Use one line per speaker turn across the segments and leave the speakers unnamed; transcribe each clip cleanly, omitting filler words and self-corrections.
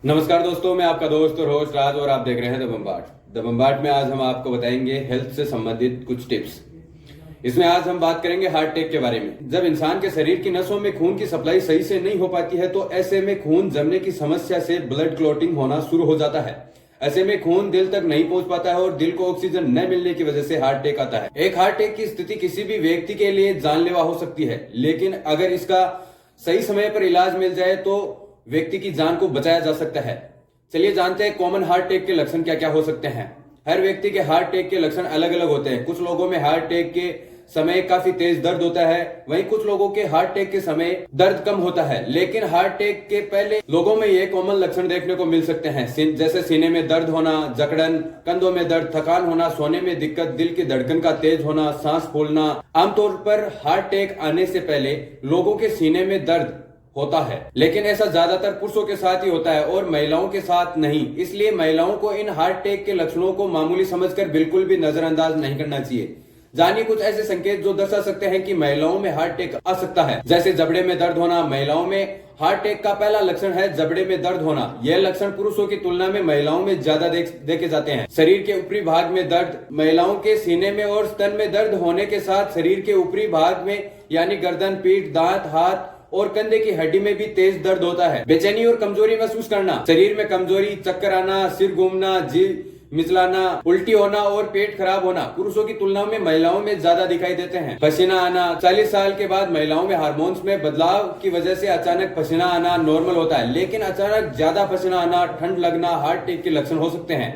नमस्कार दोस्तों, मैं आपका दोस्त और होस्ट राज और आप देख रहे हैं द बम्बाट। द बम्बाट में आज हम आपको बताएंगे हेल्थ से संबंधित कुछ टिप्स। इसमें आज हम बात करेंगे हार्ट अटैक के बारे में। जब इंसान के शरीर की नसों में खून की सप्लाई सही से नहीं हो पाती है तो ऐसे में खून जमने की समस्या से ब्लड क्लॉटिंग होना शुरू हो जाता है। ऐसे में खून दिल तक नहीं पहुंच पाता है और दिल को ऑक्सीजन न मिलने की वजह से हार्ट अटैक आता है। एक हार्ट अटैक की स्थिति किसी भी व्यक्ति के लिए जानलेवा हो सकती है, लेकिन अगर इसका सही समय पर इलाज मिल जाए तो व्यक्ति की जान को बचाया जा सकता है। चलिए जानते हैं कॉमन हार्ट अटैक के लक्षण क्या क्या हो सकते हैं। हर व्यक्ति के हार्ट अटैक के लक्षण अलग अलग होते हैं। कुछ लोगों में हार्ट अटैक के समय काफी तेज दर्द होता है, वहीं कुछ लोगों के हार्ट अटैक के समय दर्द कम होता है। लेकिन हार्ट अटैक के पहले लोगों में ये कॉमन लक्षण देखने को मिल सकते हैं, जैसे सीने में दर्द होना, जकड़न, कंधों में दर्द, थकान होना, सोने में दिक्कत, दिल की धड़कन का तेज होना, सांस फूलना। आमतौर पर हार्ट अटैक आने से पहले लोगों के सीने में दर्द होता है, लेकिन ऐसा ज्यादातर पुरुषों के साथ ही होता है और महिलाओं के साथ नहीं। इसलिए महिलाओं को इन हार्ट अटैक के लक्षणों को मामूली समझकर बिल्कुल भी नजरअंदाज नहीं करना चाहिए। जानिए कुछ ऐसे संकेत जो दर्शा सकते हैं कि महिलाओं में हार्ट अटैक आ सकता है। जैसे जबड़े में दर्द होना। महिलाओं में हार्ट अटैक का पहला लक्षण है जबड़े में दर्द होना। यह लक्षण पुरुषों की तुलना में महिलाओं में ज्यादा देखे जाते हैं। शरीर के ऊपरी भाग में दर्द। महिलाओं के सीने में और स्तन में दर्द होने के साथ शरीर के ऊपरी भाग में यानी गर्दन, पीठ, दांत, हाथ और कंधे की हड्डी में भी तेज दर्द होता है। बेचैनी और कमजोरी महसूस करना। शरीर में कमजोरी, चक्कर आना, सिर घूमना, जीभ मिचलाना, उल्टी होना और पेट खराब होना पुरुषों की तुलना में महिलाओं में ज्यादा दिखाई देते हैं। पसीना आना। 40 साल के बाद महिलाओं में हार्मोन्स में बदलाव की वजह से अचानक पसीना आना नॉर्मल होता है, लेकिन अचानक ज्यादा पसीना आना, ठंड लगना हार्ट अटैक के लक्षण हो सकते हैं।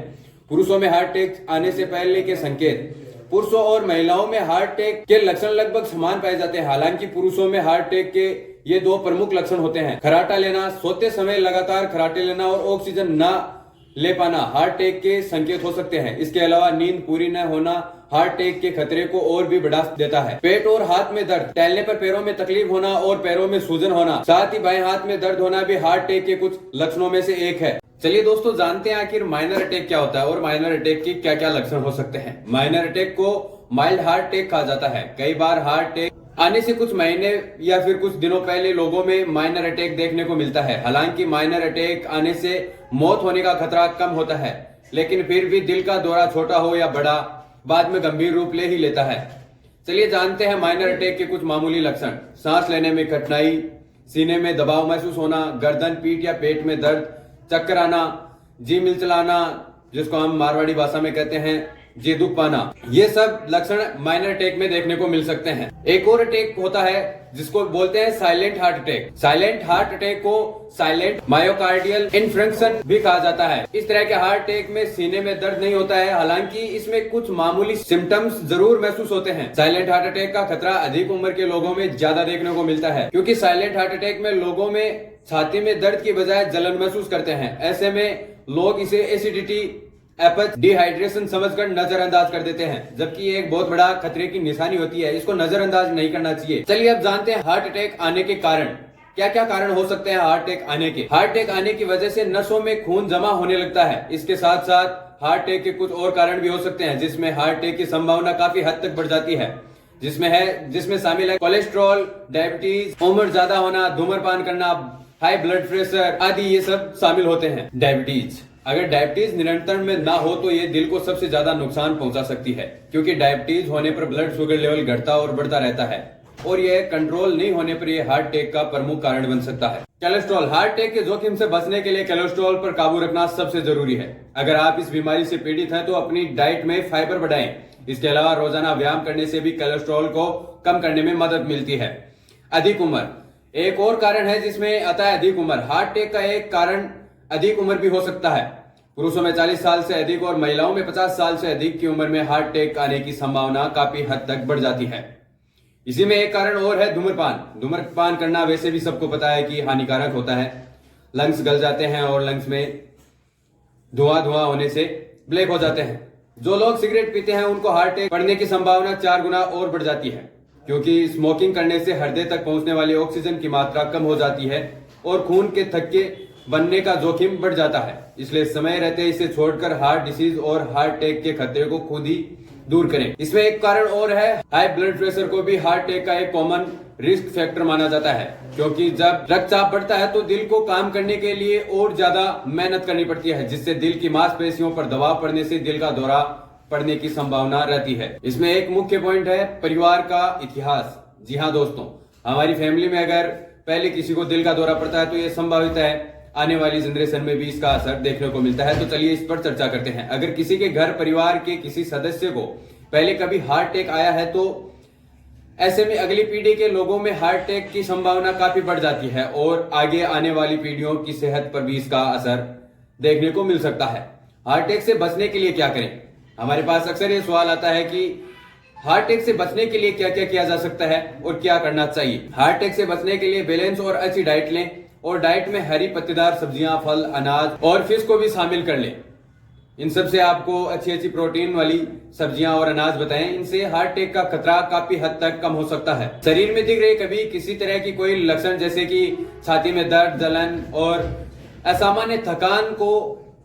पुरुषों में हार्ट अटैक आने से पहले के संकेत। पुरुषों और महिलाओं में हार्ट अटैक के लक्षण लगभग समान पाए जाते हैं। हालांकि पुरुषों में हार्ट अटैक के ये दो प्रमुख लक्षण होते हैं। खर्राटा लेना, सोते समय लगातार खर्राटे लेना और ऑक्सीजन न ले पाना हार्ट अटैक के संकेत हो सकते हैं। इसके अलावा नींद पूरी न होना हार्ट अटैक के खतरे को और भी बढ़ा देता है। पेट और हाथ में दर्द, टहलने पर पैरों में तकलीफ होना और पैरों में सूजन होना, साथ ही बाएं हाथ में दर्द होना भी हार्ट अटैक के कुछ लक्षणों में से एक है। चलिए दोस्तों जानते हैं आखिर माइनर अटैक क्या होता है और माइनर अटैक के क्या क्या लक्षण हो सकते हैं। माइनर अटैक को माइल्ड हार्ट अटैक कहा जाता है। कई बार हार्ट अटैक आने से कुछ महीने या फिर कुछ दिनों पहले लोगों में माइनर अटैक देखने को मिलता है। हालांकि माइनर अटैक आने से मौत होने का खतरा कम होता है, लेकिन फिर भी दिल का दौरा छोटा हो या बड़ा बाद में गंभीर रूप ले ही लेता है। चलिए जानते हैं माइनर अटैक के कुछ मामूली लक्षण। सांस लेने में कठिनाई, सीने में दबाव महसूस होना, गर्दन, पीठ या पेट में दर्द, चक्कर आना, जी मिचलाना जिसको हम मारवाड़ी भाषा में कहते हैं जी दुख पाना, ये सब लक्षण माइनर अटैक में देखने को मिल सकते हैं। एक और अटैक होता है जिसको बोलते हैं silent heart attack. Silent heart attack को साइलेंट मायोकार्डियल इन्फ्रेक्शन भी कहा जाता है। इस तरह के हार्ट अटैक में सीने में दर्द नहीं होता है, हालांकि इसमें कुछ मामूली सिम्टम्स जरूर महसूस होते हैं। साइलेंट हार्ट अटैक का खतरा अधिक उम्र के लोगों में ज्यादा देखने को मिलता है, क्योंकि साइलेंट हार्ट अटैक में लोगों में छाती में दर्द की बजाय जलन महसूस करते हैं। ऐसे में लोग इसे एसिडिटी, एपच, डिहाइड्रेशन समझकर नजरअंदाज कर देते हैं, जबकि ये एक बहुत बड़ा खतरे की निशानी होती है। इसको नजरअंदाज नहीं करना चाहिए। चलिए अब जानते हैं हार्ट अटैक आने के कारण। क्या क्या कारण हो सकते हैं हार्ट अटैक आने के। हार्ट अटैक आने की वजह से नसों में खून जमा होने लगता है। इसके साथ साथ हार्ट अटैक के कुछ और कारण भी हो सकते हैं, जिसमें हार्ट अटैक की संभावना काफी हद तक बढ़ जाती है। जिसमें शामिल है कोलेस्ट्रॉल, डायबिटीज, उम्र ज्यादा होना, धूम्रपान करना, हाई ब्लड प्रेशर आदि, ये सब शामिल होते हैं। डायबिटीज, अगर डायबिटीज नियंत्रण में ना हो तो ये दिल को सबसे ज्यादा नुकसान पहुंचा सकती है, क्योंकि डायबिटीज होने पर ब्लड शुगर लेवल घटता और बढ़ता रहता है और यह कंट्रोल नहीं होने पर यह हार्ट अटैक का प्रमुख कारण बन सकता है। कोलेस्ट्रॉल, हार्ट अटैक के जोखिम से बचने के लिए कोलेस्ट्रॉल पर काबू रखना सबसे जरूरी है। अगर आप इस बीमारी से पीड़ित हैं तो अपनी डाइट में फाइबर बढ़ाएं। इसके अलावा रोजाना व्यायाम करने से भी कोलेस्ट्रॉल को कम करने में मदद मिलती है। अधिक उम्र एक और कारण है जिसमें आता है अधिक उम्र। हार्ट अटैक का एक कारण अधिक उम्र भी हो सकता है। पुरुषों में 40 साल से अधिक और महिलाओं में 50 साल से अधिक की उम्र में हार्ट अटैक आने की संभावना काफी हद तक बढ़ जाती है। इसी में एक कारण और है धूम्रपान। धूम्रपान करना वैसे भी सबको पता है कि हानिकारक होता है। लंग्स गल जाते हैं और लंग्स में धुआं होने से ब्लैक हो जाते हैं। जो लोग सिगरेट पीते हैं उनको हार्ट अटैक पड़ने की संभावना 4 गुना और बढ़ जाती है, क्योंकि स्मोकिंग करने से हृदय तक पहुंचने वाली ऑक्सीजन की मात्रा कम हो जाती है और खून के थक्के बनने का जोखिम बढ़ जाता है। इसलिए समय रहते इसे छोड़कर हार्ट डिसीज और हार्ट अटैक के खतरे को खुद ही दूर करें। इसमें एक कारण और है, हाई ब्लड प्रेशर को भी हार्ट अटैक का एक कॉमन रिस्क फैक्टर माना जाता है, क्योंकि जब रक्तचाप बढ़ता है तो दिल को काम करने के लिए और ज्यादा मेहनत करनी पड़ती है, जिससे दिल की मांसपेशियों पर दबाव पड़ने से दिल का दौरा पड़ने की संभावना रहती है। इसमें एक मुख्य पॉइंट है परिवार का इतिहास। जी हाँ दोस्तों, हमारी फैमिली में अगर पहले किसी को दिल का दौरा पड़ता है तो यह संभावित है आने वाली जनरेशन में भी इसका असर देखने को मिलता है। तो चलिए इस पर चर्चा करते हैं। अगर किसी के घर परिवार के किसी सदस्य को पहले कभी हार्ट अटैक आया है तो ऐसे में अगली पीढ़ी के लोगों में हार्ट अटैक की संभावना काफी बढ़ जाती है और आगे आने वाली पीढ़ियों की सेहत पर भी इसका असर देखने को मिल सकता है। हार्ट अटैक से बचने के लिए क्या करें? हमारे पास अक्सर ये सवाल आता है कि हार्ट अटैक से बचने के लिए क्या क्या किया जा सकता है और क्या करना चाहिए। हार्ट अटैक से बचने के लिए बैलेंस और अच्छी डाइट लें और डाइट में हरी पत्तेदार सब्जियां, फल, अनाज और फिश को भी शामिल कर लें। इन सब से आपको अच्छी अच्छी प्रोटीन वाली सब्जियां और अनाज बताएं। इनसे हार्ट अटैक का खतरा काफी हद तक कम हो सकता है। शरीर में दिख रहे कभी किसी तरह की कोई लक्षण जैसे कि छाती में दर्द, जलन और असामान्य थकान को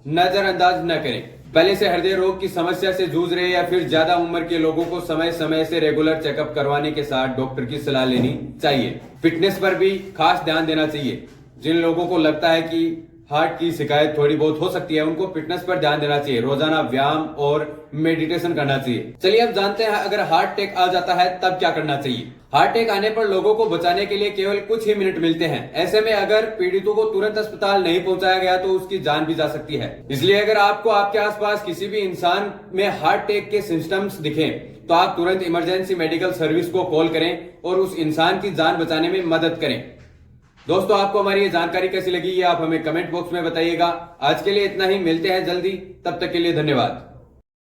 नजरअंदाज न करें। पहले से हृदय रोग की समस्या से जूझ रहे या फिर ज्यादा उम्र के लोगों को समय समय से रेगुलर चेकअप करवाने के साथ डॉक्टर की सलाह लेनी चाहिए। फिटनेस पर भी खास ध्यान देना चाहिए। जिन लोगों को लगता है कि हार्ट की शिकायत थोड़ी बहुत हो सकती है, उनको फिटनेस पर ध्यान देना चाहिए। रोजाना व्यायाम और मेडिटेशन करना चाहिए। चलिए अब जानते हैं अगर हार्ट अटैक आ जाता है तब क्या करना चाहिए। हार्ट अटैक आने पर लोगों को बचाने के लिए केवल कुछ ही मिनट मिलते हैं। ऐसे में अगर पीड़ितों को तुरंत अस्पताल नहीं पहुंचाया गया तो उसकी जान भी जा सकती है। इसलिए अगर आपको आपके आसपास किसी भी इंसान में हार्ट अटैक के सिम्टम्स दिखें तो आप तुरंत इमरजेंसी मेडिकल सर्विस को कॉल करें और उस इंसान की जान बचाने में मदद करें। दोस्तों, आपको हमारी ये जानकारी कैसी लगी ये आप हमें कमेंट बॉक्स में बताइएगा। आज के लिए इतना ही, मिलते हैं जल्दी, तब तक के लिए धन्यवाद।